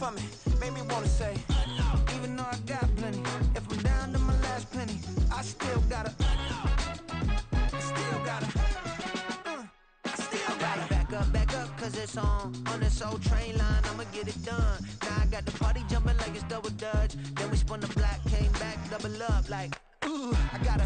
for me, made me wanna say, even though I got plenty, if I'm down to my last penny, I still gotta back up, cause it's on this old train line, I'ma get it done. Now I got the party jumping like it's double dutch. Then we spun the block, came back, double up like, ooh, I got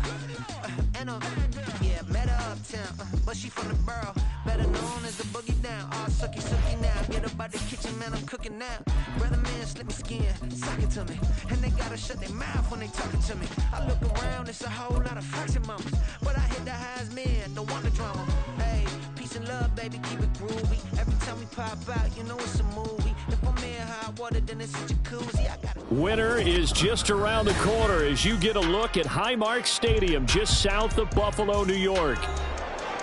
met her uptown, but she from the borough, better known as the boogie down. All sucky now, get up out the kitchen, man, I'm cooking now. Brother man, slip me skin, suck it to me, and they gotta shut their mouth when they talking to me. I look around, it's a whole lot of fraction mamas, but I hit the highs, man, don't want the drama. Hey, peace and love, baby, keep it groovy. Every time we pop out, you know it's a movie. If I'm in hot water, then it's a jacuzzi. I got Winter is just around the corner as you get a look at Highmark Stadium just south of Buffalo, New York.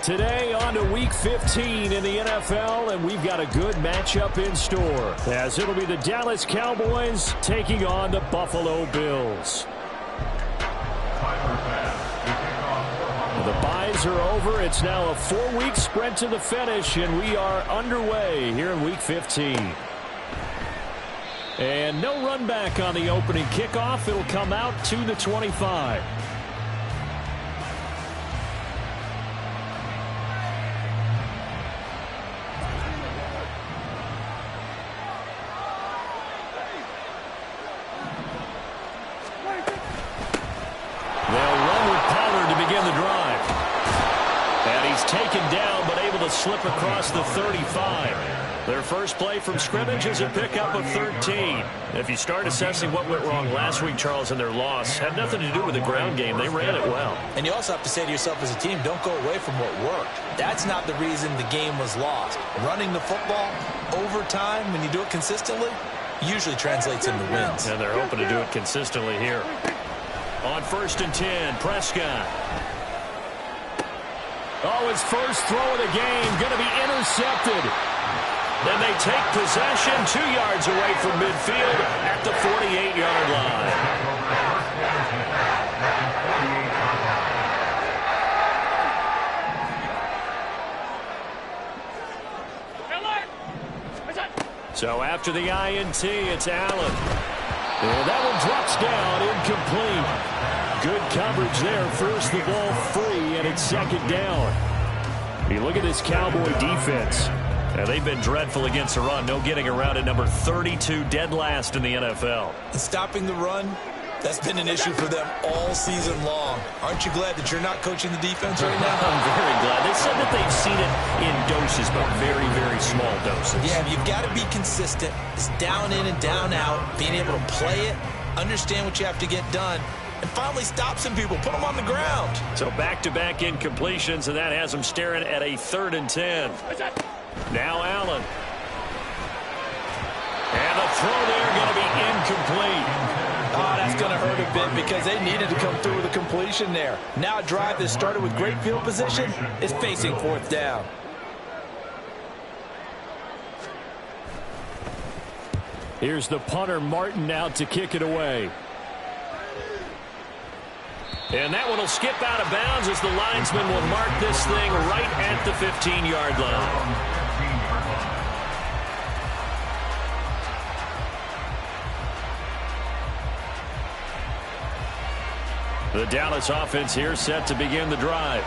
Today on to Week 15 in the NFL, and we've got a good matchup in store as it'll be the Dallas Cowboys taking on the Buffalo Bills. The byes are over. It's now a 4-week sprint to the finish, and we are underway here in Week 15. And no run back on the opening kickoff. It'll come out to the 25. Taken down, but able to slip across the 35. Their first play from scrimmage is a pickup of 13. If you start assessing what went wrong last week, Charles, in their loss, had nothing to do with the ground game. They ran it well. And you also have to say to yourself as a team, don't go away from what worked. That's not the reason the game was lost. Running the football over time, when you do it consistently, usually translates into wins. And they're hoping to do it consistently here. On 1st and 10, Prescott. Oh, his first throw of the game going to be intercepted. Then they take possession 2 yards away from midfield at the 48-yard line. So after the INT, it's Allen. And that one drops down, incomplete. Good coverage there, forced the ball free, and it's 2nd down. You look at this Cowboy defense. Now, they've been dreadful against the run. No getting around at number 32, dead last in the NFL. And stopping the run, that's been an issue for them all season long. Aren't you glad that you're not coaching the defense right now? I'm very glad. They said that they've seen it in doses, but very, very small doses. Yeah, you've got to be consistent. It's down in and down out, being able to play it, understand what you have to get done, and finally stop some people, put them on the ground. So back-to-back incompletions, and that has them staring at a 3rd and 10. Now Allen. And the throw there going to be incomplete. Oh, that's going to hurt a bit because they needed to come through with a completion there. Now a drive that started with great field position is facing 4th down. Here's the punter, Martin, out to kick it away. And that one will skip out of bounds as the linesman will mark this thing right at the 15-yard line. The Dallas offense here set to begin the drive.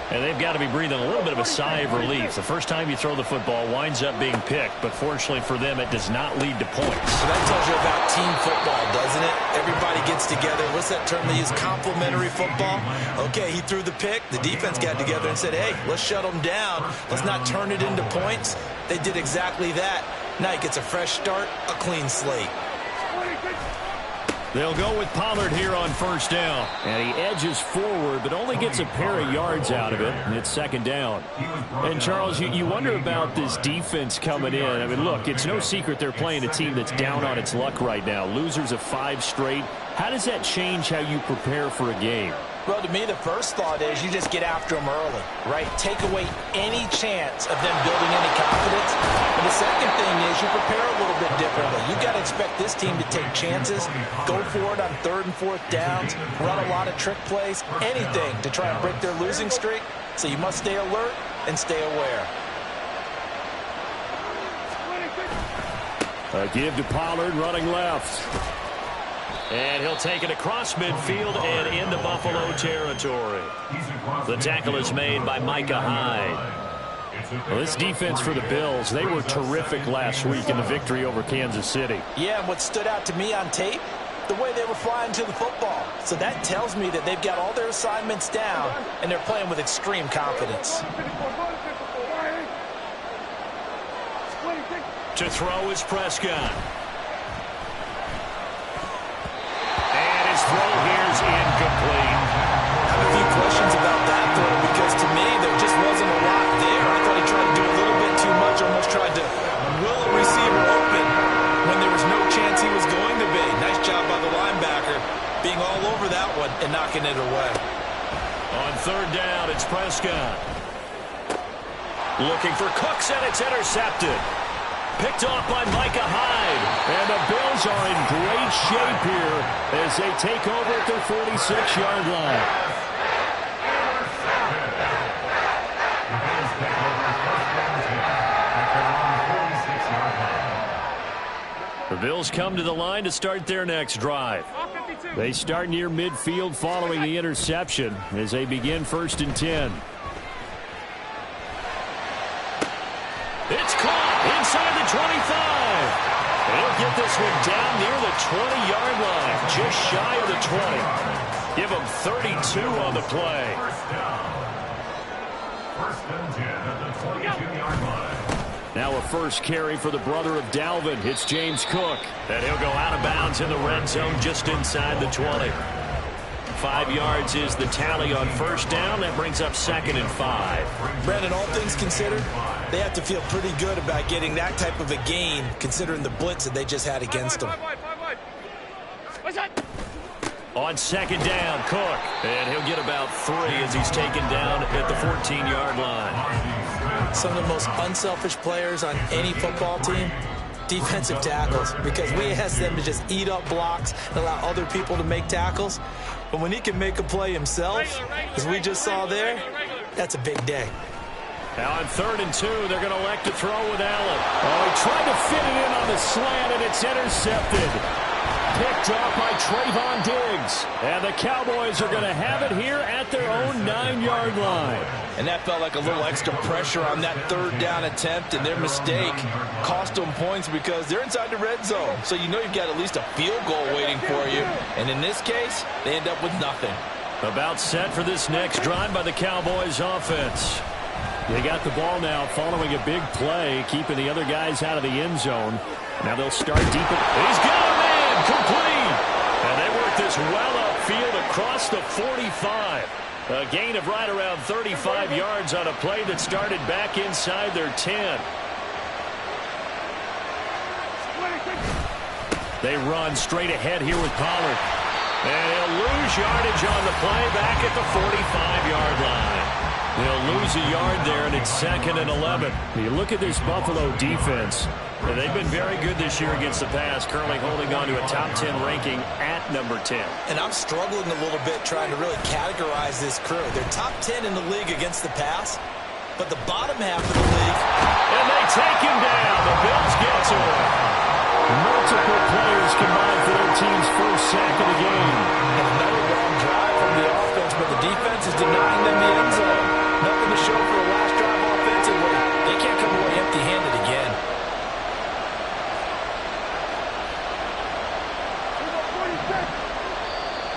And they've got to be breathing a little bit of a sigh of relief. The first time you throw the football winds up being picked, but fortunately for them, it does not lead to points. So that tells you about team football, doesn't it? Everybody gets together. What's that term they use? Complementary football. Okay, he threw the pick. The defense got together and said, hey, let's shut them down. Let's not turn it into points. They did exactly that. Now he gets a fresh start, a clean slate. They'll go with Pollard here on 1st down. And he edges forward, but only gets a pair of yards out of it. And it's 2nd down. And, Charles, you wonder about this defense coming in. I mean, look, it's no secret they're playing a team that's down on its luck right now. Losers of 5 straight. How does that change how you prepare for a game? Well, to me, the first thought is you just get after them early, right? Take away any chance of them building any confidence. And the second thing is you prepare a little bit differently. You got to expect this team to take chances, go for it on 3rd and 4th downs, run a lot of trick plays, anything to try and break their losing streak. So you must stay alert and stay aware. A give to Pollard running left. And he'll take it across midfield and into Buffalo territory. The tackle is made by Micah Hyde. Well, this defense for the Bills, they were terrific last week in the victory over Kansas City. Yeah, and what stood out to me on tape, the way they were flying to the football. So that tells me that they've got all their assignments down, and they're playing with extreme confidence. To throw is Prescott. And his throw here is incomplete. I have a few questions about that throw because to me there just wasn't a lot there. I thought he tried to do a little bit too much, almost tried to will a receiver open when there was no chance he was going to be. Nice job by the linebacker being all over that one and knocking it away. On third down, it's Prescott. Looking for Cooks, and it's intercepted. Picked off by Micah Hyde. And the Bills are in great shape here as they take over at their 46-yard line. The Bills come to the line to start their next drive. They start near midfield following the interception as they begin 1st and 10. It's caught inside the 25. They'll get this one down near the 20-yard line, just shy of the 20. Give them 32 on the play. First and 10 at the 22-yard line. Now a first carry for the brother of Dalvin. It's James Cook. And he'll go out of bounds in the red zone just inside the 20. 5 yards is the tally on first down. That brings up 2nd and 5. Brandon, all things considered, they have to feel pretty good about getting that type of a gain considering the blitz that they just had against them. On 2nd down, Cook. And he'll get about 3 as he's taken down at the 14-yard line. Some of the most unselfish players on any football team, defensive tackles, because we ask them to just eat up blocks and allow other people to make tackles. But when he can make a play himself, as we just saw there, that's a big day. Now on 3rd and 2, they're going to elect to throw with Allen. Oh, he tried to fit it in on the slant, and it's intercepted. Picked off by Trayvon Diggs. And the Cowboys are going to have it here at their own 9-yard line. And that felt like a little extra pressure on that 3rd down attempt, and their mistake cost them points because they're inside the red zone. So you know you've got at least a field goal waiting for you. And in this case, they end up with nothing. About set for this next drive by the Cowboys offense. They got the ball now following a big play, keeping the other guys out of the end zone. Now they'll start deep. He's got a man! Complete! And they work this well upfield across the 45. A gain of right around 35 yards on a play that started back inside their 10. They run straight ahead here with Pollard. And he'll lose yardage on the play back at the 45-yard line. They'll lose a yard there, and it's 2nd and 11. You look at this Buffalo defense. They've been very good this year against the pass, currently holding on to a top 10 ranking at number 10. And I'm struggling a little bit trying to really categorize this crew. They're top 10 in the league against the pass, but the bottom half of the league. And they take him down. The Bills get to him. Multiple players combined for their team's first sack of the game. And another long drive from the offense, but the defense is denying them the end zone. Nothing to show for a last drive offensively. They can't come away empty-handed again.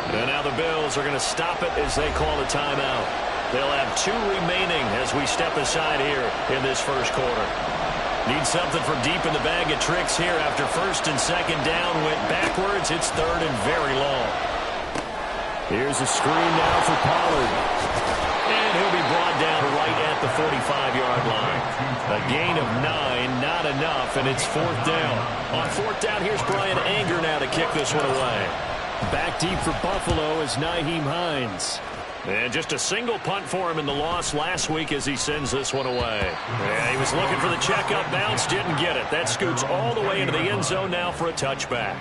And now the Bills are going to stop it as they call a timeout. They'll have 2 remaining as we step aside here in this first quarter. Need something from deep in the bag of tricks here after 1st and 2nd down went backwards. It's 3rd and very long. Here's a screen now for Pollard. And he'll be brought down right at the 45-yard line. A gain of 9, not enough, and it's 4th down. On 4th down, here's Brian Anger now to kick this one away. Back deep for Buffalo is Nyheim Hines. And just a single punt for him in the loss last week as he sends this one away. Yeah, he was looking for the checkup bounce, didn't get it. That scoots all the way into the end zone now for a touchback.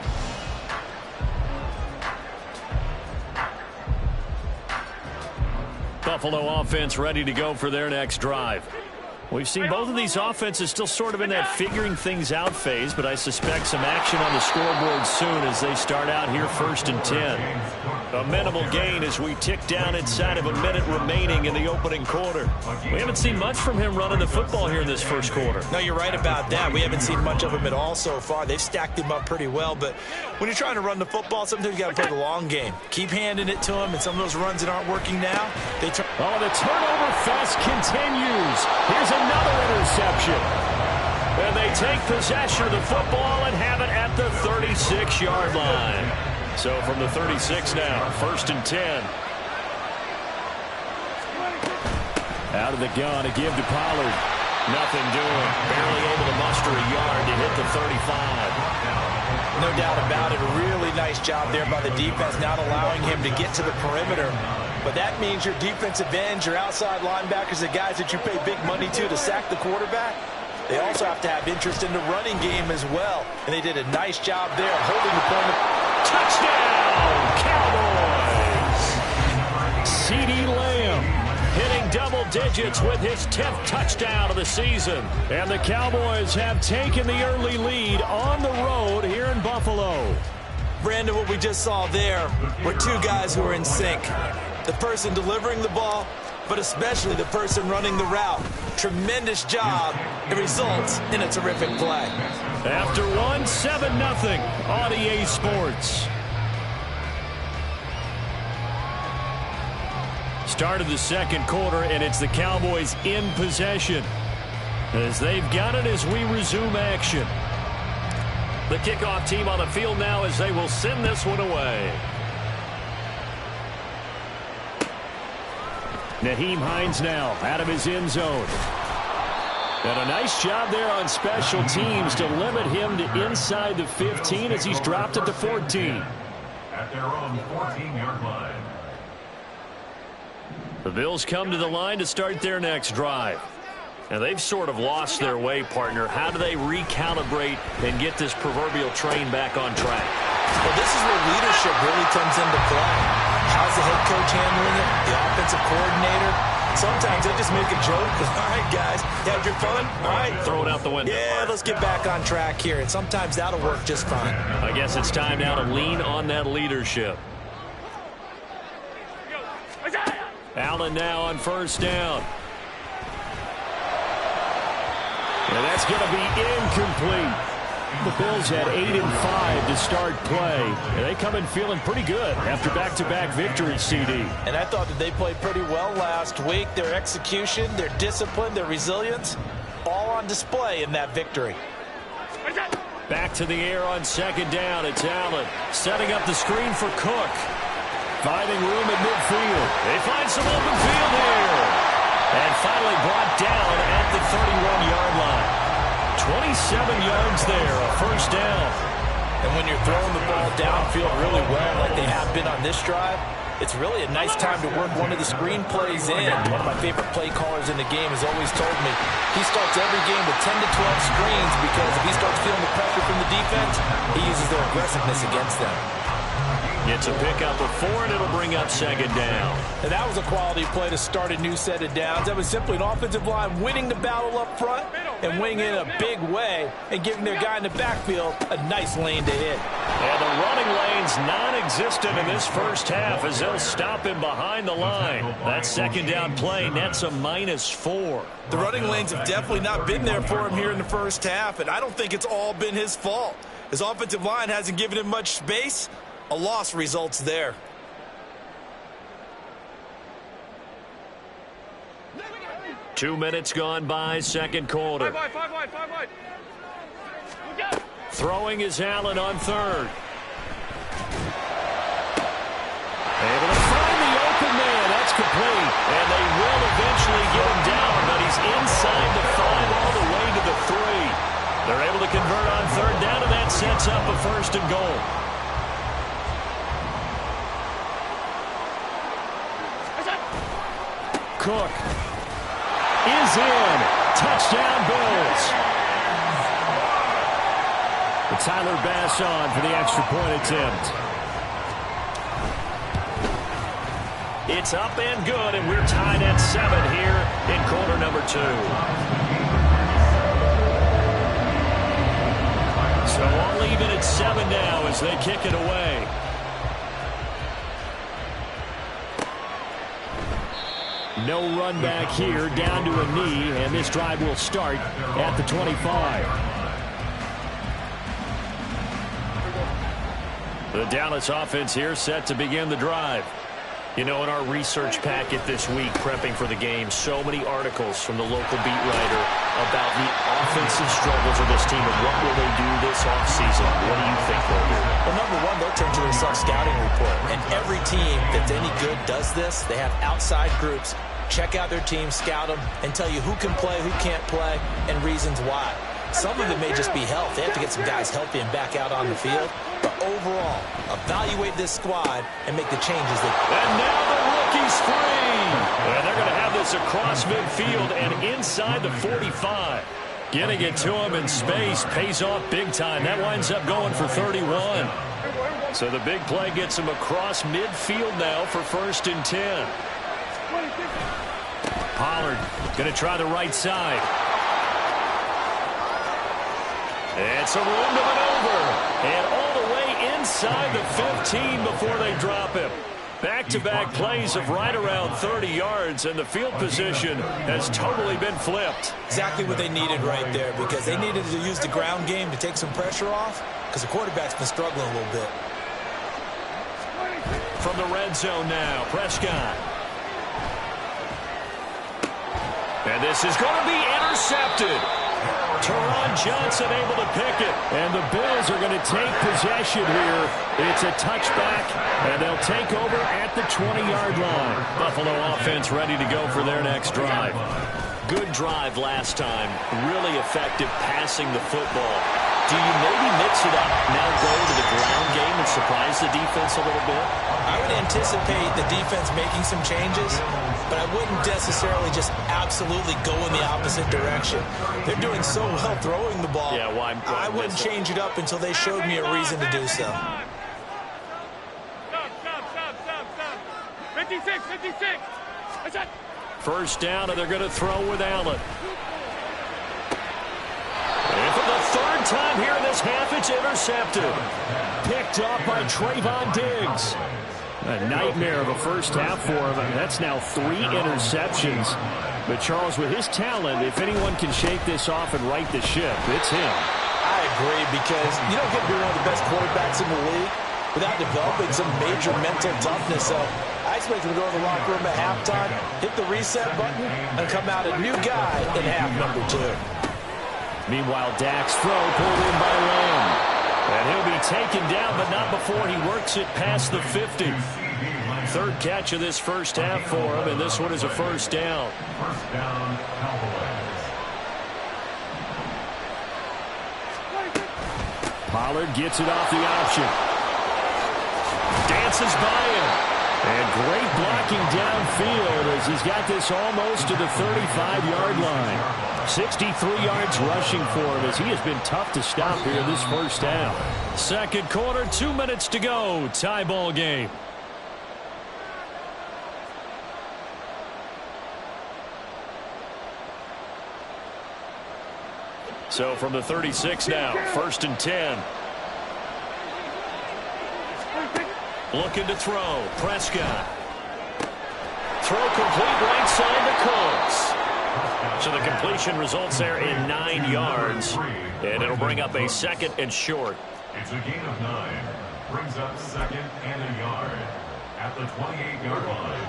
Buffalo offense ready to go for their next drive. We've seen both of these offenses still sort of in that figuring things out phase, but I suspect some action on the scoreboard soon as they start out here 1st and 10. A minimal gain as we tick down inside of a minute remaining in the opening quarter. We haven't seen much from him running the football here in this first quarter. No, you're right about that. We haven't seen much of him at all so far. They've stacked him up pretty well, but when you're trying to run the football, sometimes you got to play the long game. Keep handing it to him, and some of those runs that aren't working now, they turn. Oh, the turnover fest continues. Here's another interception. And they take possession of the football and have it at the 36-yard line. So from the 36 now, 1st and 10. Out of the gun to give to Pollard. Nothing doing. Barely able to muster a yard to hit the 35. No doubt about it. A really nice job there by the defense, not allowing him to get to the perimeter. But that means your defensive ends, your outside linebackers, the guys that you pay big money to sack the quarterback, they also have to have interest in the running game as well. And they did a nice job there holding the point. Touchdown, Cowboys! CeeDee Lamb hitting double digits with his 10th touchdown of the season. And the Cowboys have taken the early lead on the road here in Buffalo. Brandon, what we just saw there were two guys who are in sync. The person delivering the ball, but especially the person running the route. Tremendous job. It results in a terrific play. After 7-0 on EA Sports. Start of the second quarter, and it's the Cowboys in possession as they've got it as we resume action. The kickoff team on the field now as they will send this one away. Nyheim Hines now out of his end zone. And a nice job there on special teams to limit him to inside the 15 as he's dropped it to 14. At their own 14-yard line. The Bills come to the line to start their next drive. Now, they've sort of lost their way, partner. How do they recalibrate and get this proverbial train back on track? Well, this is where leadership really comes into play. How's the head coach handling it? The offensive coordinator? Sometimes they just make a joke. All right, guys, you had your fun? All right. Throw it out the window. Yeah, let's get back on track here. And sometimes that'll work just fine. I guess it's time now to lean on that leadership. Allen now on 1st down. And that's going to be incomplete. The Bills had 8 and 5 to start play. And they come in feeling pretty good after back-to-back victories, CD. And I thought that they played pretty well last week. Their execution, their discipline, their resilience, all on display in that victory. Back to the air on 2nd down. It's Allen setting up the screen for Cook. Finding room at midfield. They find some open field here. And finally brought down at the 31-yard line. 27 yards there, a 1st down. And when you're throwing the ball downfield really well like they have been on this drive, it's really a nice time to work one of the screen plays in. One of my favorite play callers in the game has always told me he starts every game with 10 to 12 screens because if he starts feeling the pressure from the defense, he uses their aggressiveness against them. It's a pickup of 4, and it'll bring up 2nd down. And that was a quality play to start a new set of downs. That was simply an offensive line winning the battle up front and winning in a big way and giving their guy in the backfield a nice lane to hit. And the running lane's non-existent in this first half as they'll stop him behind the line. That 2nd down play nets a -4. The running lanes have definitely not been there for him here in the first half, and I don't think it's all been his fault. His offensive line hasn't given him much space. A loss results there. Two minutes gone by, second quarter. Five wide. Throwing is Allen on 3rd. Able to find the open man. That's complete. And they will eventually get him down, but he's inside the 5 all the way to the 3. They're able to convert on 3rd down, and that sets up a 1st and goal. Cook is in. Touchdown, Bills. But Tyler Bass on for the extra point attempt. It's up and good, and we're tied at 7 here in quarter number 2. So I'll leave it at 7 now as they kick it away. No run back here, down to a knee, and this drive will start at the 25. The Dallas offense here set to begin the drive. You know, in our research packet this week, prepping for the game, so many articles from the local beat writer about the offensive struggles of this team and what will they do this offseason. What do you think they'll do? Well, number one, they'll turn to their self-scouting report. And every team that's any good does this. They have outside groups, check out their team, scout them, and tell you who can play, who can't play, and reasons why. Some of it may just be health. They have to get some guys healthy and back out on the field. But overall, evaluate this squad and make the changes. And now the rookie's free. And they're going to have this across midfield and inside the 45. Getting it to him in space pays off big time. That winds up going for 31. So the big play gets him across midfield now for 1st and 10. Pollard going to try the right side. It's a room to maneuver. And all the way inside the 15 before they drop him. Back-to-back plays of right around 30 yards, and the field position has totally been flipped. Exactly what they needed right there, because they needed to use the ground game to take some pressure off, because the quarterback's been struggling a little bit. From the red zone now, Prescott. And this is going to be intercepted. Teron Johnson able to pick it. And the Bills are going to take possession here. It's a touchback, and they'll take over at the 20-yard line. Buffalo offense ready to go for their next drive. Good drive last time. Really effective passing the football. Do you maybe mix it up, now go to the ground game and surprise the defense a little bit? I would anticipate the defense making some changes, but I wouldn't necessarily just absolutely go in the opposite direction. They're doing so well throwing the ball. Yeah, why I wouldn't change it up until they showed me a reason to do so. Stop. 56. First down, and they're going to throw with Allen. And for the 3rd time here in this half, it's intercepted. Picked off by Trayvon Diggs. A nightmare of a first half for him. That's now 3 interceptions. But Charles, with his talent, if anyone can shake this off and right the ship, it's him. I agree, because you don't get to be one of the best quarterbacks in the league without developing some major mental toughness. So I expect him to go to the locker room at halftime, hit the reset button, and come out a new guy in half number 2. Meanwhile, Dak's throw pulled in by Lamb. And he'll be taken down, but not before he works it past the 50. 3rd catch of this first half for him, and this one is a first down. First down, Cowboys. Pollard gets it off the option. Dances by him. And great blocking downfield as he's got this almost to the 35-yard line. 63 yards rushing for him as he has been tough to stop here this first half. Second quarter, 2 minutes to go. Tie ball game. So from the 36 now, 1st and 10. Looking to throw. Prescott. Throw complete right side to Cooks. So the completion results there in 9 yards. And it'll bring up a 2nd and short. It's a gain of 9. Brings up 2nd and a yard at the 28-yard line.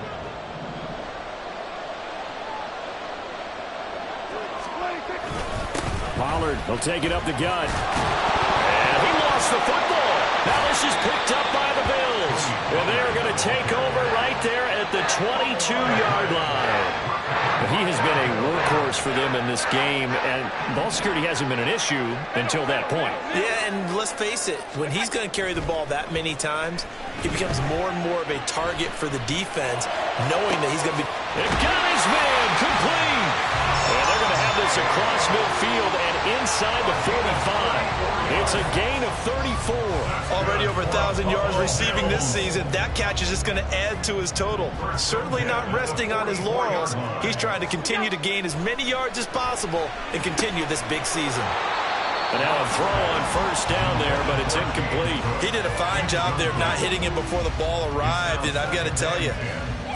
Pollard will take it up the gut. And he lost the football. Now this is picked up by the Bills. And they're going to take over right there at the 22-yard line. He has been a workhorse for them in this game, and ball security hasn't been an issue until that point. Yeah, and let's face it, when he's going to carry the ball that many times, he becomes more and more of a target for the defense, knowing that he's going to be... It got his man complete. And they're going to have this Davis across midfield and inside the 45. It's a gain of 34. Already over 1,000 yards receiving this season. That catch is just going to add to his total. Certainly not resting on his laurels. He's trying to continue to gain as many yards as possible and continue this big season. And now a throw on first down there, but it's incomplete. He did a fine job there of not hitting it before the ball arrived, and I've got to tell you,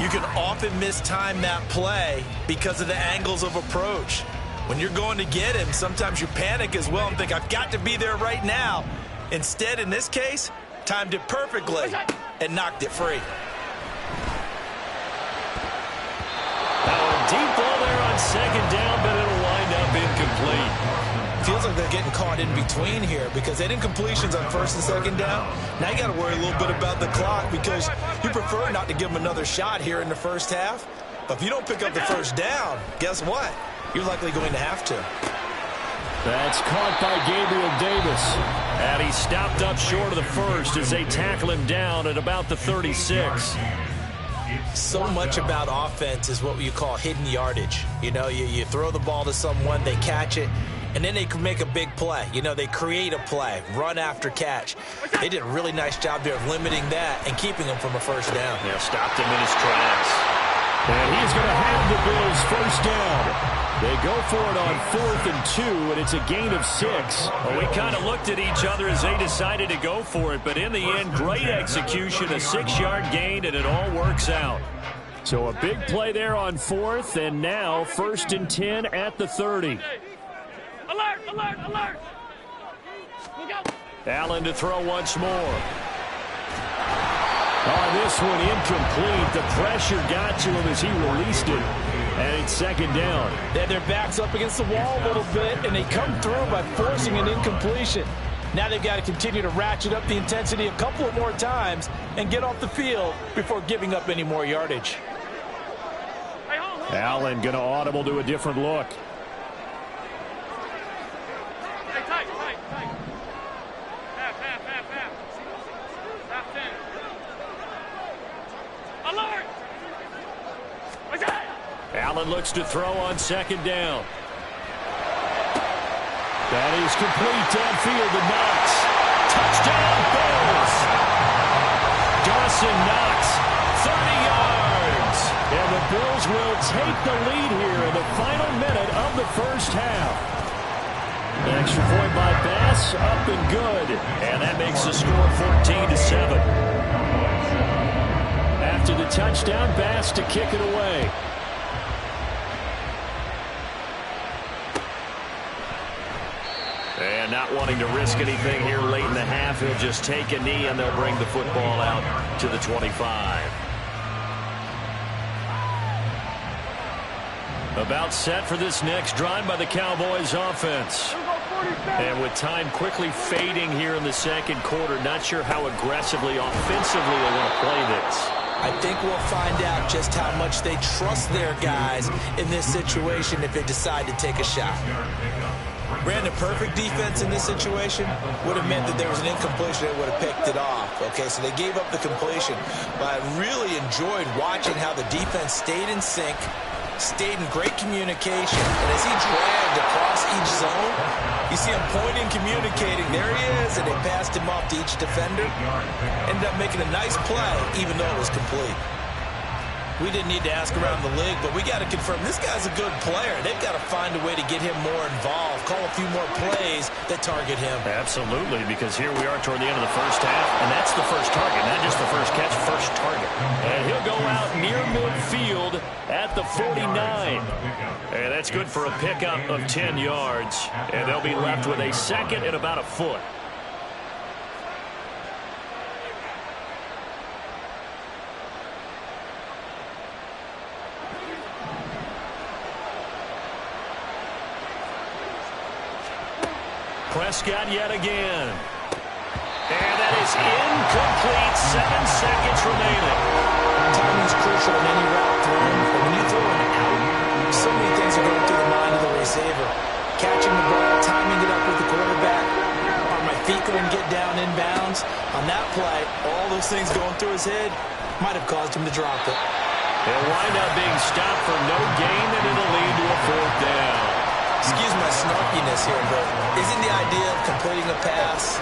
you can often mistime that play because of the angles of approach. When you're going to get him, sometimes you panic as well and think, I've got to be there right now. Instead, in this case, timed it perfectly and knocked it free. Now a deep ball there on second down, but it'll wind up incomplete. Feels like they're getting caught in between here because they didn't completions on first and second down. Now you got to worry a little bit about the clock because you prefer not to give them another shot here in the first half. But if you don't pick up the first down, guess what? You're likely going to have to. That's caught by Gabriel Davis. And he stopped up short of the first as they tackle him down at about the 36. So much about offense is what you call hidden yardage. You know, you throw the ball to someone, they catch it, and then they can make a big play. You know, they create a play, run after catch. They did a really nice job there of limiting that and keeping him from a first down. Yeah, stopped him in his tracks. And he's going to have the Bills first down. They go for it on 4th and 2, and it's a gain of 6. Well, we kind of looked at each other as they decided to go for it, but in the end, great execution, a 6-yard gain, and it all works out. So a big play there on 4th, and now 1st and 10 at the 30. Alert, alert, alert. Look out. Allen to throw once more. Oh, this one incomplete. The pressure got to him as he released it. And it's second down. They had their backs up against the wall a little bit, and they come through by forcing an incompletion. Now they've got to continue to ratchet up the intensity a couple of more times and get off the field before giving up any more yardage. Hey, hold. Allen going to audible to a different look. Hey, tight. Half. Half 10. Alert. What's that? Allen looks to throw on second down. That is complete downfield to Knox. Touchdown, Bills. Dawson Knox, 30 yards. And the Bills will take the lead here in the final minute of the first half. An extra point by Bass, up and good. And that makes the score 14-7. After the touchdown, Bass to kick it away. And not wanting to risk anything here late in the half, he'll just take a knee and they'll bring the football out to the 25. About set for this next drive by the Cowboys offense. And with time quickly fading here in the second quarter, not sure how aggressively, offensively they want to play this. I think we'll find out just how much they trust their guys in this situation if they decide to take a shot. Ran a perfect defense in this situation would have meant that there was an incompletion that would have picked it off. Okay, so they gave up the completion. But I really enjoyed watching how the defense stayed in sync, stayed in great communication. And as he dragged across each zone, you see him pointing, communicating. There he is, and they passed him off to each defender. Ended up making a nice play, even though it was complete. We didn't need to ask around the league, but we got to confirm this guy's a good player. They've got to find a way to get him more involved, call a few more plays that target him. Absolutely, because here we are toward the end of the first half, and that's the first target, not just the first catch, first target. And he'll go out near midfield at the 49. And that's good for a pickup of 10 yards. And they'll be left with a second and about a foot. Prescott yet again. And that is incomplete. 7 seconds remaining. Timing's crucial in any route thrown. But when you throw an out, so many things are going through the mind of the receiver. Catching the ball, timing it up with the quarterback. Are my feet going to get down inbounds? On that play, all those things going through his head might have caused him to drop it. He'll wind up being stopped for no gain, and it'll lead to a fourth down. Excuse my snarkiness here, but isn't the idea of completing a pass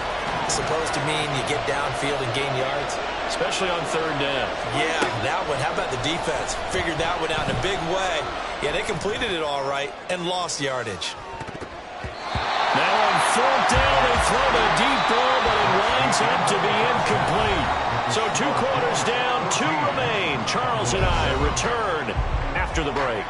supposed to mean you get downfield and gain yards? Especially on third down. Yeah, that one. How about the defense? Figured that one out in a big way. Yeah, they completed it all right and lost yardage. Now on fourth down, they throw the deep ball, but it winds up to be incomplete. So 2 quarters down, 2 remain. Charles and I return after the break.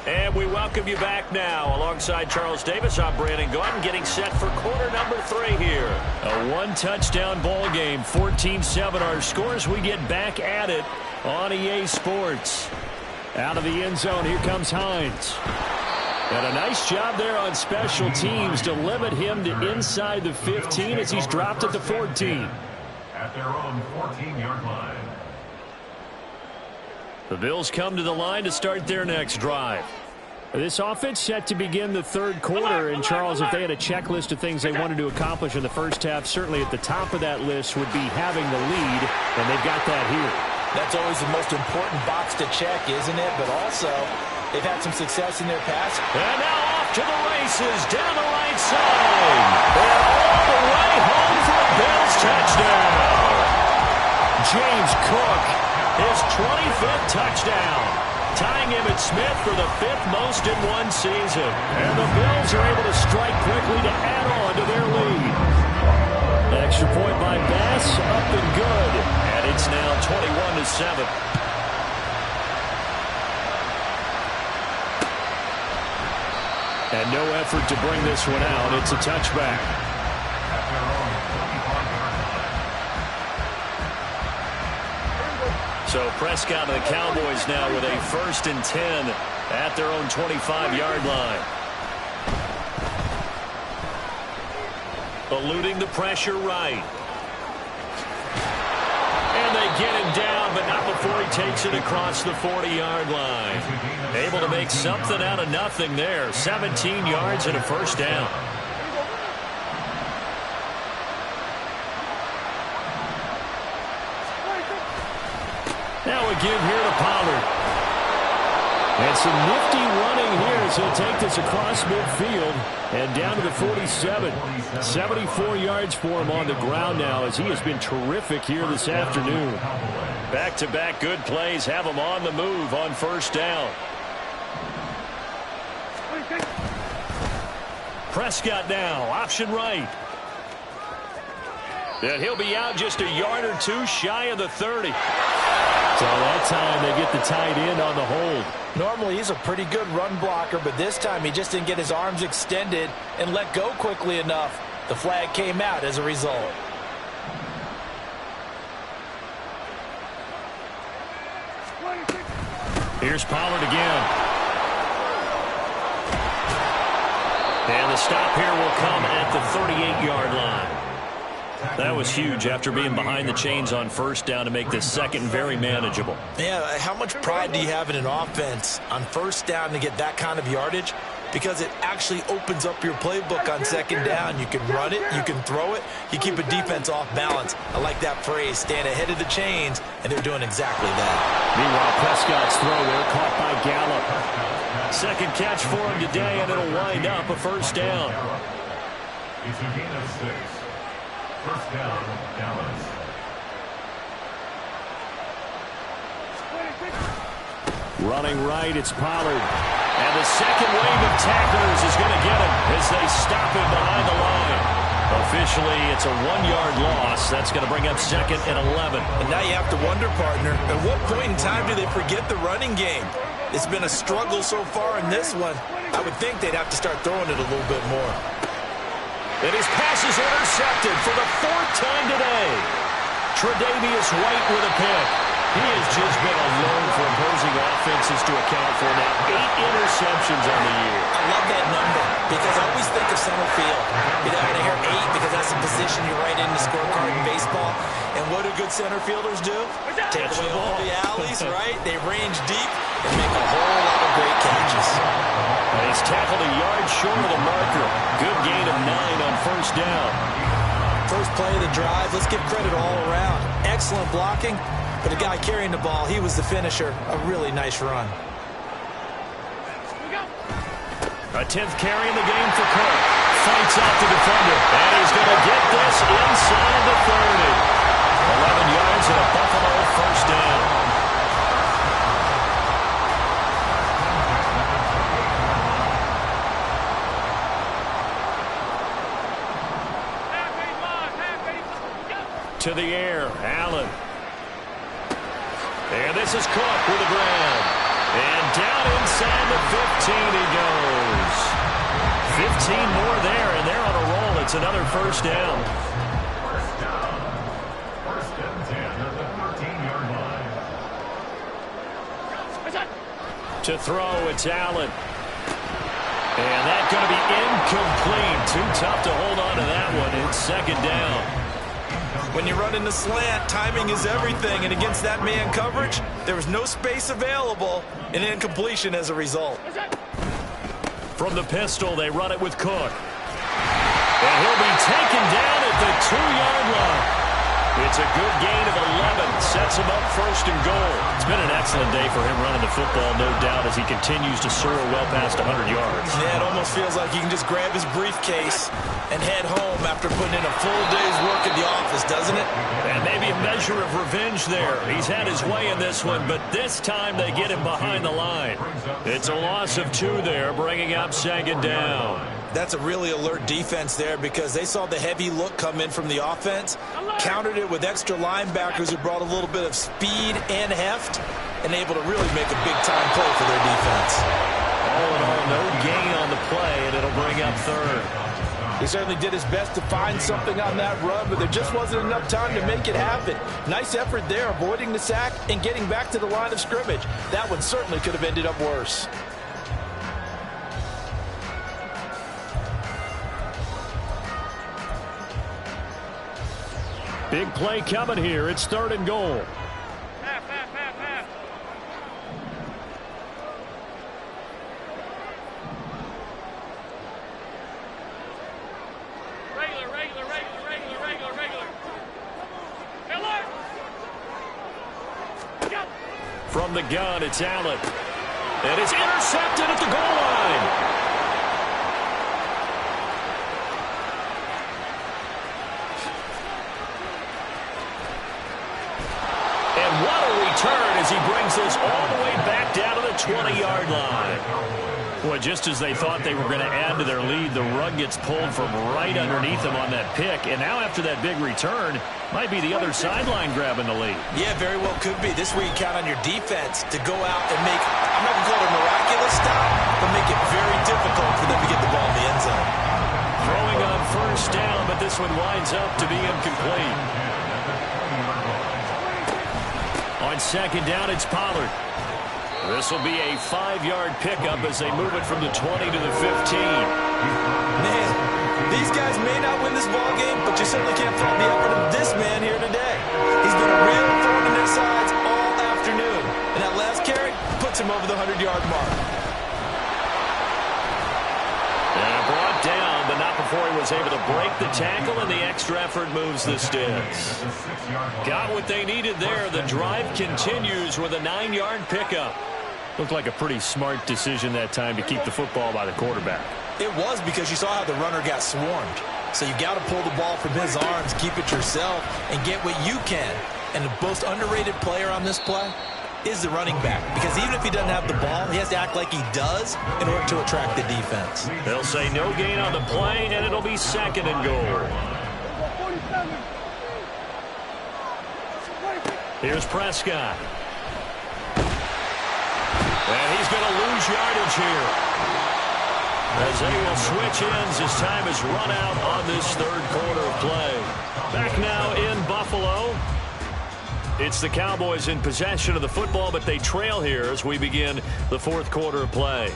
And we welcome you back now. Alongside Charles Davis, I'm Brandon Gordon, getting set for quarter number 3 here. A 1-touchdown ball game, 14-7 our scores. We get back at it on EA Sports. Out of the end zone, here comes Hines. And a nice job there on special teams to limit him to inside the 15 as he's dropped at the 14. At their own 14-yard line. The Bills come to the line to start their next drive. This offense set to begin the third quarter. And, Charles, if they had a checklist of things they wanted to accomplish in the first half, certainly at the top of that list would be having the lead, and they've got that here. That's always the most important box to check, isn't it? But also, they've had some success in their pass. And now off to the races down the right side. And all the way home for a Bills touchdown. James Cook, his 25th touchdown, tying Emmitt Smith for the 5th most in one season. And the Bills are able to strike quickly to add on to their lead. Extra point by Bass, up and good. And it's now 21-7. And no effort to bring this one out. It's a touchback. So Prescott and the Cowboys now with a 1st and 10 at their own 25-yard line. Eluding the pressure right. And they get him down, but not before he takes it across the 40-yard line. Able to make something out of nothing there. 17 yards and a 1st down. Now a give here to Pollard. And some nifty running here as he'll take this across midfield and down to the 47. 74 yards for him on the ground now as he has been terrific here this afternoon. Back-to-back good plays have him on the move on 1st down. Prescott now, option right. And he'll be out just a yard or 2 shy of the 30. So that time they get the tight end on the hold. Normally he's a pretty good run blocker, but this time he just didn't get his arms extended and let go quickly enough. The flag came out as a result. Here's Pollard again. And the stop here will come at the 38-yard line. That was huge after being behind the chains on 1st down to make this second very manageable. Yeah, how much pride do you have in an offense on 1st down to get that kind of yardage? Because it actually opens up your playbook on 2nd down. You can run it, you can throw it, you keep a defense off balance. I like that phrase, stand ahead of the chains, and they're doing exactly that. Meanwhile, Prescott's throw there caught by Gallup. Second catch for him today, and it'll wind up a 1st down. It's a gain of 6. 1st down, Dallas. Running right, it's Pollard. And the second wave of tacklers is going to get him as they stop him behind the line. Officially, it's a 1-yard loss. That's going to bring up 2nd and 11. And now you have to wonder, partner, at what point in time do they forget the running game? It's been a struggle so far in this one. I would think they'd have to start throwing it a little bit more. And his pass is intercepted for the 4th time today. Tre'Davious White with a pick. He has just been alone for opposing offenses to account for now. 8 interceptions on the year. I love that number because I always think of center field. You know, I hear 8 because that's the position you write in the scorecard in baseball. And what do good center fielders do? Take away all the alleys, right? They range deep and make a whole lot of great catches. And he's tackled a yard short of the marker. Good gain of 9 on 1st down. First play of the drive, let's give credit all around. Excellent blocking, but the guy carrying the ball, he was the finisher. A really nice run. A 10th carry in the game for Cook. Fights off the defender, and he's going to get this inside the 30. 11 yards and a Buffalo first down. To the air, Allen. And this is Cook with a grab. And down inside the 15 he goes. 15 more there, and they're on a roll. It's another first down. First down. First and 10 at the 13-yard line. To throw, it's Allen. And that's going to be incomplete. Too tough to hold on to that one. It's second down. When you run in the slant, timing is everything, and against that man coverage, there was no space available, and incompletion as a result. From the pistol, they run it with Cook. And he'll be taken down at the 2-yard line. It's a good gain of 11. Sets him up first and goal. It's been an excellent day for him running the football, no doubt, as he continues to soar well past 100 yards. Yeah, it almost feels like he can just grab his briefcase and head home after putting in a full day's work at the office, doesn't it? And maybe a measure of revenge there. He's had his way in this one, but this time they get him behind the line. It's a loss of 2 there, bringing up second down. That's a really alert defense there because they saw the heavy look come in from the offense, countered it with extra linebackers who brought a little bit of speed and heft, and able to really make a big-time play for their defense. All in all, no gain on the play, and it'll bring up third. He certainly did his best to find something on that run, but there just wasn't enough time to make it happen. Nice effort there, avoiding the sack and getting back to the line of scrimmage. That one certainly could have ended up worse. Big play coming here. It's third and goal. Half. Regular. Miller! From the gun, it's Allen. And it's intercepted at the goal line. And what a return as he brings this all the way back down to the 20-yard line. Boy, just as they thought they were going to add to their lead, the rug gets pulled from right underneath them on that pick. And now after that big return, might be the other sideline grabbing the lead. Yeah, very well could be. This is where you count on your defense to go out and make, I'm not going to call it a miraculous stop, but make it very difficult for them to get the ball in the end zone. Throwing on first down, but this one winds up to be incomplete. On second down, it's Pollard. This will be a 5-yard pickup as they move it from the 20 to the 15. Man, these guys may not win this ball game, but you certainly can't fault the effort of this man here today. He's been a real thorn in their sides all afternoon. And that last carry puts him over the 100-yard mark. And brought down, but not before he was able to break the tackle, and the extra effort moves the sticks. Got what they needed there. The drive continues with a 9-yard pickup. Looked like a pretty smart decision that time to keep the football by the quarterback. It was, because you saw how the runner got swarmed. So you got to pull the ball from his arms, keep it yourself, and get what you can. And the most underrated player on this play is the running back. Because even if he doesn't have the ball, he has to act like he does in order to attract the defense. They'll say no gain on the play, and it'll be second and goal. Here's Prescott. And he's going to lose yardage here, as they will switch ends as time is run out on this third quarter of play. Back now in Buffalo. It's the Cowboys in possession of the football, but they trail here as we begin the fourth quarter of play.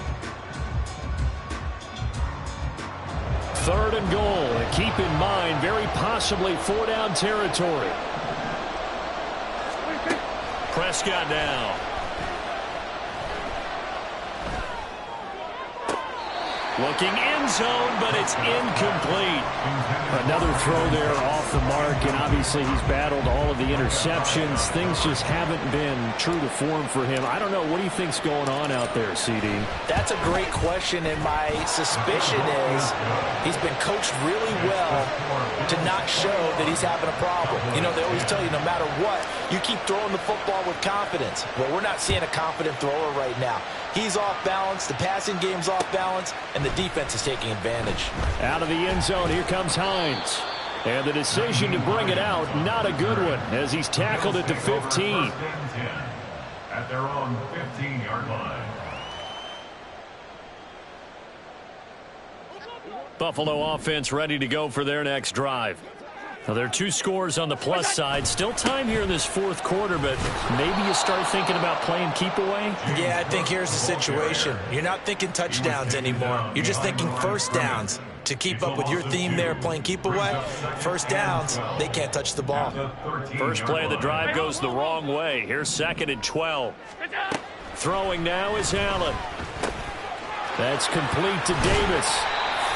Third and goal. And keep in mind, very possibly 4-down territory. Prescott now. Looking end zone, but it's incomplete. Another throw there off the mark, and obviously he's battled all of the interceptions. Things just haven't been true to form for him. I don't know. What do you think's going on out there, CD? That's a great question, and my suspicion is he's been coached really well to not show that he's having a problem. You know, they always tell you no matter what, you keep throwing the football with confidence. Well, we're not seeing a confident thrower right now. He's off balance, the passing game's off balance, and the defense is taking advantage. Out of the end zone, here comes Hines. And the decision to bring it out, not a good one, as he's tackled at the 15. At their own 15-yard line. Buffalo offense ready to go for their next drive. Now, there are 2 scores on the plus side. Still time here in this fourth quarter, but maybe you start thinking about playing keep away? Yeah, I think here's the situation. You're not thinking touchdowns anymore. You're just thinking first downs. To keep up with your theme there, playing keep away, first downs, they can't touch the ball. First play of the drive goes the wrong way. Here's 2nd and 12. Throwing now is Allen. That's complete to Davis.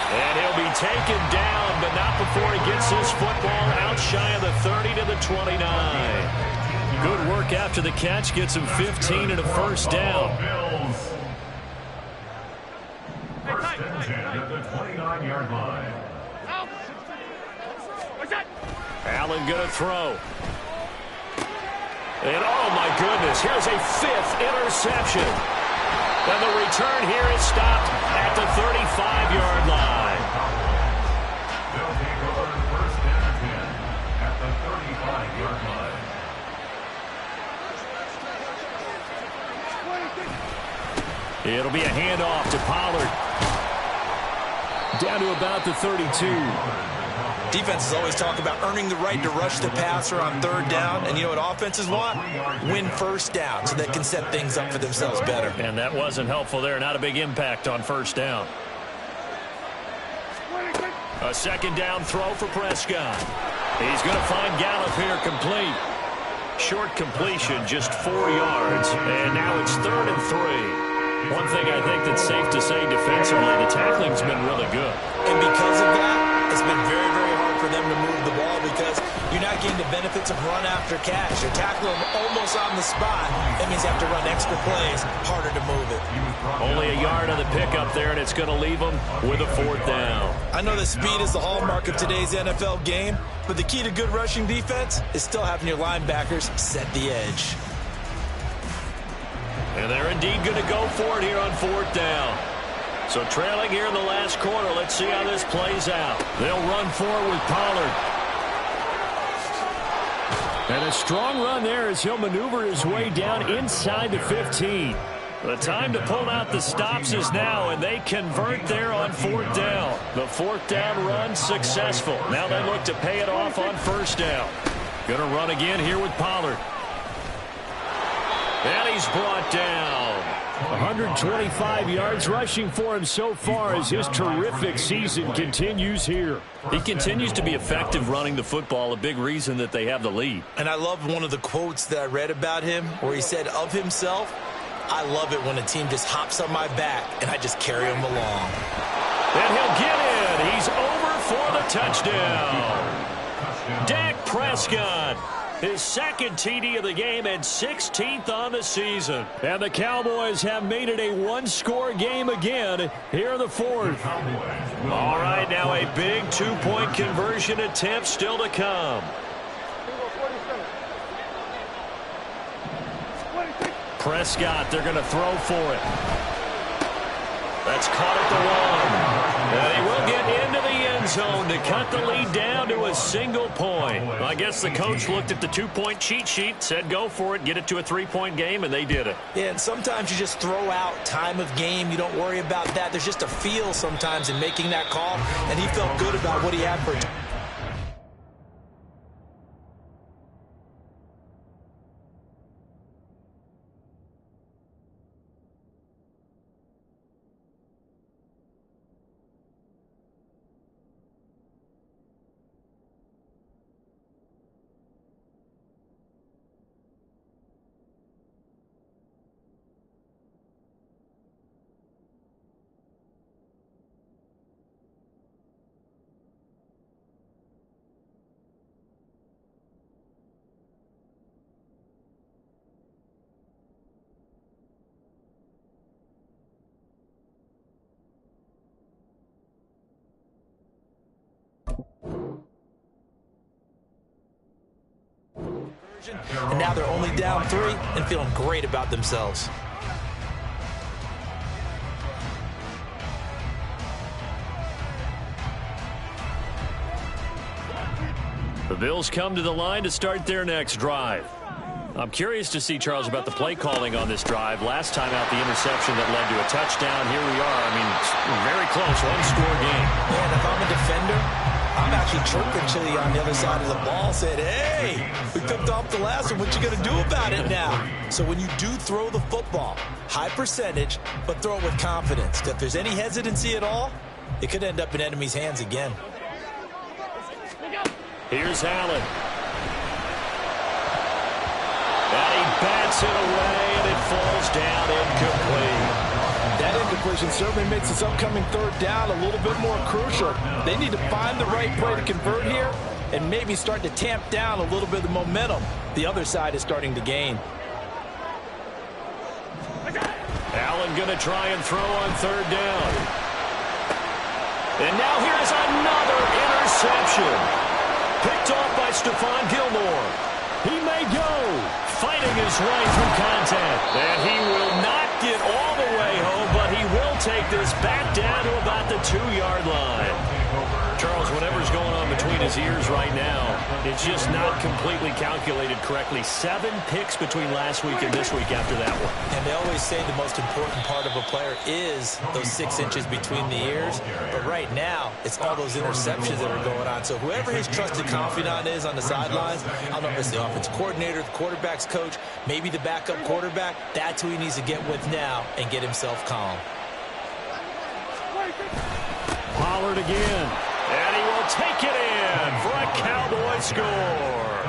And he'll be taken down, but not before he gets his football out shy of the 30 to the 29. Good work after the catch. Gets him 15 and a first down. First and 10 at the 29-yard line. Allen going to throw. And oh my goodness, here's a 5th interception. And the return here is stopped at the 35-yard line. They'll take over first and 10 at the 35-yard line. It'll be a handoff to Pollard. Down to about the 32. Defenses always talk about earning the right to rush the passer on third down. And you know what offenses want? Win first down so they can set things up for themselves better. And that wasn't helpful there. Not a big impact on first down. A 2nd down throw for Prescott. He's going to find Gallup here complete. Short completion, just 4 yards. And now it's 3rd and 3. One thing I think that's safe to say defensively, the tackling's been really good. And because of that, it's been very, very hard for them to move the ball because you're not getting the benefits of run after catch. You're tackling them almost on the spot. That means you have to run extra plays, harder to move it. Only a yard on the pickup there, and it's going to leave them with a 4th down. I know that speed is the hallmark of today's NFL game, but the key to good rushing defense is still having your linebackers set the edge. And they're indeed going to go for it here on 4th down. So trailing here in the last quarter, let's see how this plays out. They'll run forward with Pollard. And a strong run there as he'll maneuver his way down inside the 15. The time to pull out the stops is now, and they convert there on 4th down. The 4th down run successful. Now they look to pay it off on 1st down. Going to run again here with Pollard. And he's brought down. 125 yards rushing for him so far as his terrific season continues here. He continues to be effective running the football, a big reason that they have the lead. And I love one of the quotes that I read about him where he said of himself, "I love it when a team just hops on my back and I just carry him along." And he'll get in. He's over for the touchdown. Dak Prescott. His 2nd TD of the game and 16th on the season. And the Cowboys have made it a 1-score game again here in the 4th. All right, now a big 2-point conversion attempt still to come. Prescott, they're going to throw for it. That's caught at the 1. And he will get into the end zone to cut the lead down to a single point. I guess the coach looked at the 2-point cheat sheet, said go for it, get it to a 3-point game, and they did it. Yeah, and sometimes you just throw out time of game. You don't worry about that. There's just a feel sometimes in making that call, and he felt good about what he had for And now they're only down 3 and feeling great about themselves. The Bills come to the line to start their next drive. I'm curious to see, Charles, about the play calling on this drive. Last time out, the interception that led to a touchdown. Here we are. I mean, it's very close, one-score game. Man, if I'm a defender, I'm actually chirping Chili on the other side of the ball, said, hey, we picked off the last one. What you going to do about it now? So when you do throw the football, high percentage, but throw it with confidence. If there's any hesitancy at all, it could end up in enemy's hands again. Here's Allen. And he bats it away, and it falls down incomplete. That incompletion certainly makes this upcoming third down a little bit more crucial. They need to find the right play to convert here and maybe start to tamp down a little bit of the momentum the other side is starting to gain. Allen going to try and throw on third down. And now here's another interception. Picked off by Stephon Gilmore. He may go. Fighting his way through contact. And he will not get all the way home, but he will take this back down to about the 2-yard line. Charles, whatever's going on between his ears right now, it's just not completely calculated correctly. 7 picks between last week and this week after that one. And they always say the most important part of a player is those 6 inches between the ears. But right now, it's all those interceptions that are going on. So whoever his trusted confidant is on the sidelines, I don't know if it's the offense coordinator, the quarterback's coach, maybe the backup quarterback, that's who he needs to get with now and get himself calm. Pollard again. And he will take it in for a Cowboy score.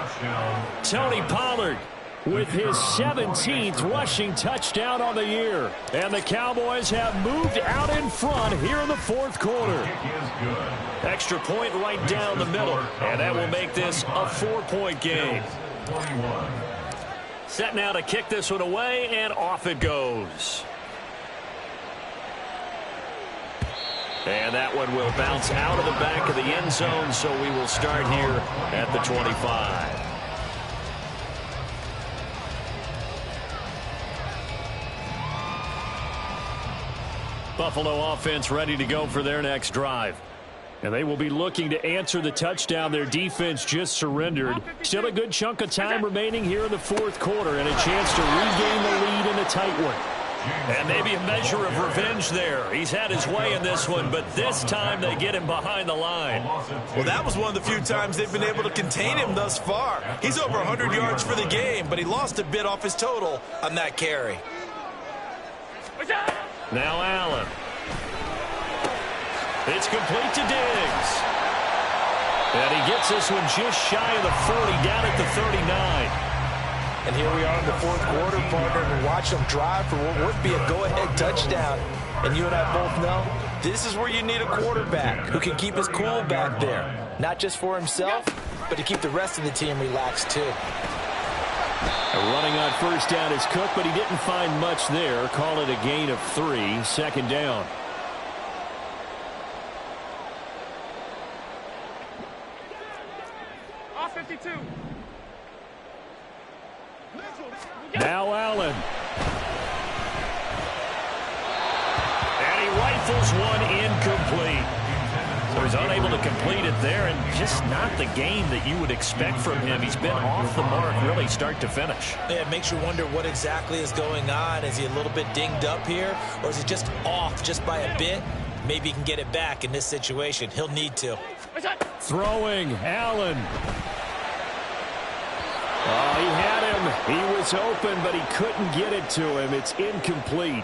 Tony Pollard with his 17th rushing touchdown on the year. And the Cowboys have moved out in front here in the fourth quarter. Extra point right down the middle. And that will make this a 4-point game. Set now to kick this one away, and off it goes. And that one will bounce out of the back of the end zone, so we will start here at the 25. Buffalo offense ready to go for their next drive. And they will be looking to answer the touchdown their defense just surrendered. Still a good chunk of time remaining here in the fourth quarter, and a chance to regain the lead in a tight one. And maybe a measure of revenge there. He's had his way in this one, but this time they get him behind the line. Well, that was one of the few times they've been able to contain him thus far. He's over 100 yards for the game, but he lost a bit off his total on that carry. Now Allen. It's complete to Diggs. And he gets this one just shy of the 40, down at the 39. And here we are in the fourth quarter, partner, and watch them drive for what would be a go-ahead touchdown. And you and I both know this is where you need a quarterback who can keep his cool back there. Not just for himself, but to keep the rest of the team relaxed too. Running on first down is Cook, but he didn't find much there. Call it a gain of 3, second down. Off 52. Now Allen. And he rifles one incomplete. So he's unable to complete it there, and just not the game that you would expect from him. He's been off the mark really start to finish. Yeah, it makes you wonder what exactly is going on. Is he a little bit dinged up here, or is he just off just by a bit? Maybe he can get it back in this situation. He'll need to. Throwing, Allen. Oh, he had him. He was open, but he couldn't get it to him. It's incomplete.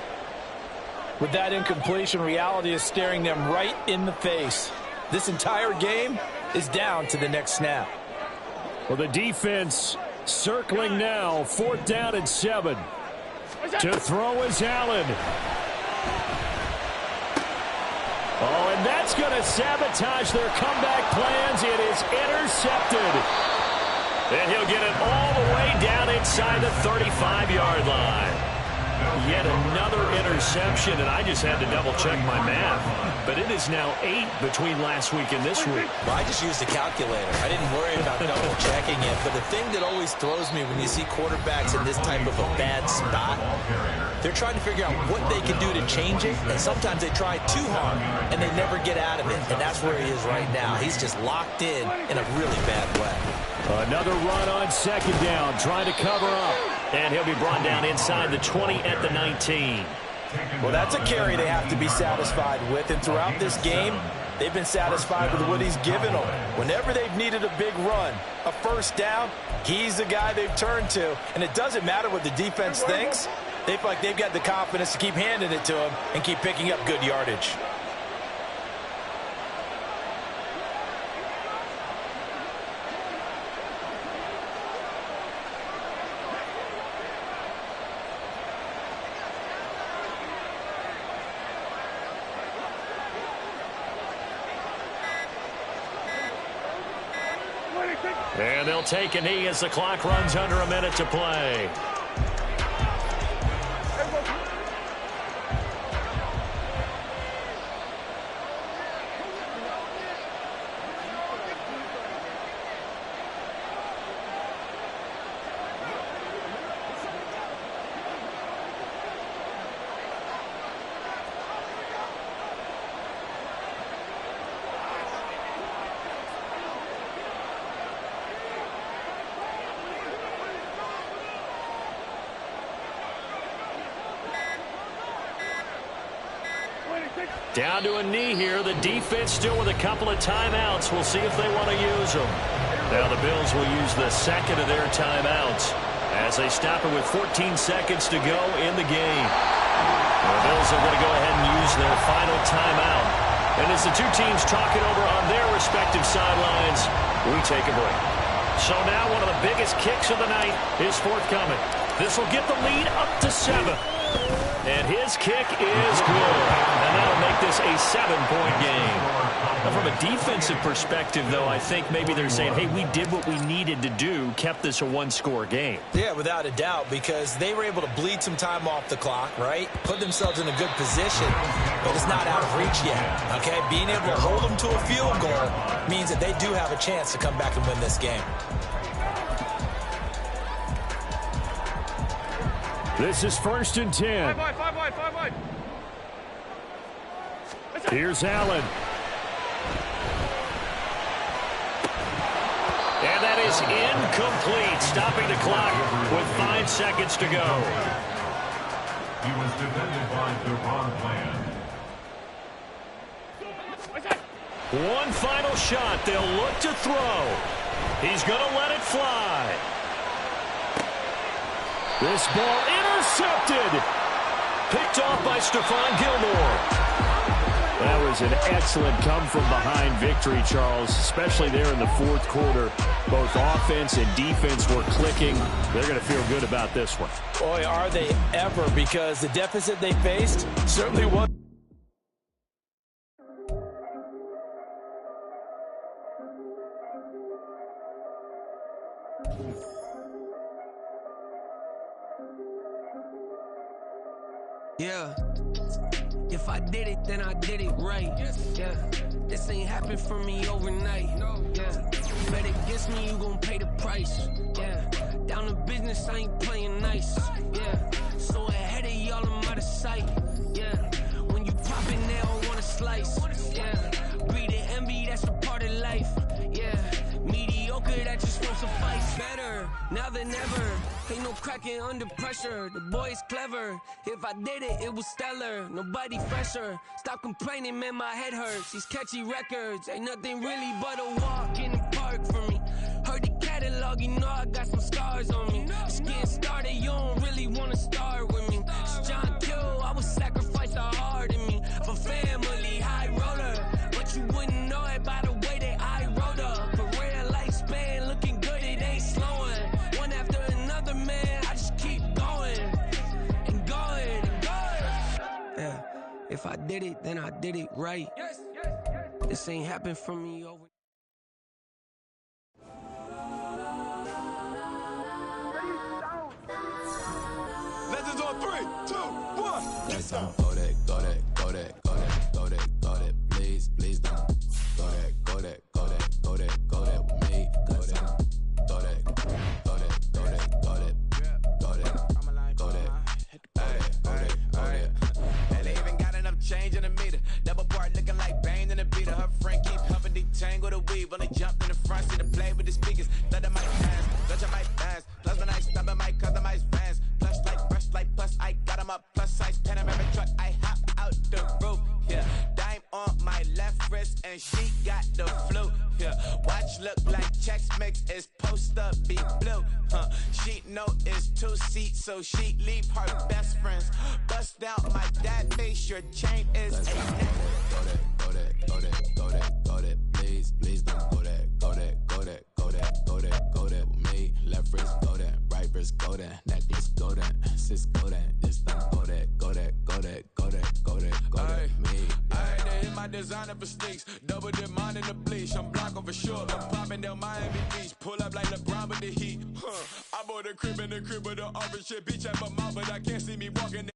With that incompletion, reality is staring them right in the face. This entire game is down to the next snap. Well, the defense circling now. 4th down and 7. To throw is Allen. Oh, and that's going to sabotage their comeback plans. It is intercepted. And he'll get it all the way down inside the 35-yard line. Yet another interception, and I just had to double-check my math. But it is now 8 between last week and this week. Well, I just used a calculator. I didn't worry about double-checking it. But the thing that always throws me when you see quarterbacks in this type of a bad spot, they're trying to figure out what they can do to change it. And sometimes they try too hard, and they never get out of it. And that's where he is right now. He's just locked in a really bad way. Another run on second down, trying to cover up. And he'll be brought down inside the 20 at the 19. Well, that's a carry they have to be satisfied with. And throughout this game, they've been satisfied with what he's given them. Whenever they've needed a big run, a first down, he's the guy they've turned to. And it doesn't matter what the defense thinks. They feel like they've got the confidence to keep handing it to him and keep picking up good yardage. And they'll take a knee as the clock runs under a minute to play. Down to a knee here. The defense still with a couple of timeouts. We'll see if they want to use them. Now the Bills will use the second of their timeouts as they stop it with 14 seconds to go in the game. The Bills are going to go ahead and use their final timeout. And as the two teams talk it over on their respective sidelines, we take a break. So now one of the biggest kicks of the night is forthcoming. This will get the lead up to 7. And his kick is good. And that'll make this a 7-point game. Now, from a defensive perspective, though, I think maybe they're saying, hey, we did what we needed to do, kept this a one-score game. Yeah, without a doubt, because they were able to bleed some time off the clock, right? Put themselves in a good position, but it's not out of reach yet, okay? Being able to hold them to a field goal means that they do have a chance to come back and win this game. This is 1st and 10. 5 wide. Here's Allen. And that is incomplete, stopping the clock with 5 seconds to go. He was defended by the wrong plan. One final shot. They'll look to throw. He's going to let it fly. This ball intercepted. Picked off by Stephon Gilmore. That was an excellent come-from-behind victory, Charles, especially there in the fourth quarter. Both offense and defense were clicking. They're going to feel good about this one. Boy, are they ever, because the deficit they faced certainly was. Yeah. If I did it, then I did it right. Yeah. This ain't happened for me overnight. Yeah. You bet against me, you gon' pay the price. Yeah. Down to business, I ain't playing nice. Yeah. So ahead of y'all, I'm out of sight. Yeah. When you pop it, they don't wanna slice. Yeah. Greed and envy, that's a part of life. Yeah. Mediocre, that just won't suffice. Better now than ever. Ain't no cracking under pressure. The boy's clever. If I did it, it was stellar. Nobody fresher. Stop complaining, man, my head hurts. These catchy records ain't nothing really but a walk in the park for me. Heard the catalog, you know I got some scars on me. Just getting started, you don't really wanna start with me. It's John Kill, I would sacrifice the heart in me for family, high roller. But you wouldn't know it by the way that I wrote up. Career lifespan looking good, it ain't slowing. One after another, man, I just keep going and going and going. Yeah, if I did it, then I did it right. This ain't happened for me over. Legends on 3, 2, don't go that, go that, go that, go that, go that, go that. Please, please don't go that, go that, go that, go that, go that with me. Go that, go that, go that, go that, go that, go that, go that, go that, go that. And they even got enough change in the meter. Double part looking like Bane in the beater. Her friend keep humping deep tangle the weave. Only jumped in the front seat to play with the speakers. Let them mic dance, let your mic dance. Plus when I stop at my customized vans. Plus like brush like plus I got them up. Plus size Panamera truck. I hop out the roof. Yeah, dime on my left wrist and she got the flu. Yeah, watch look like Chex Mix is post up be blue. She know it's 2 seats, so she leave her best friends. Bust out my dad face, your chain is a neck. Go that, go that, go that, go that, go that. Please, please don't go that, go that, go that, go that, go that, go that with me. Left wrist go that, right wrist go that, necklace go that, sis go that. Just don't go that, go that, go that, go that, go that, go that with me. I hit my designer for sneaks, double dip mine in the bleach. I'm blocking for sure, I'm popping down Miami Beach. Pull up like LeBron with the heat. I bought a crib in the crib with the orange shit. Beach at my mouth, but I can't see me walking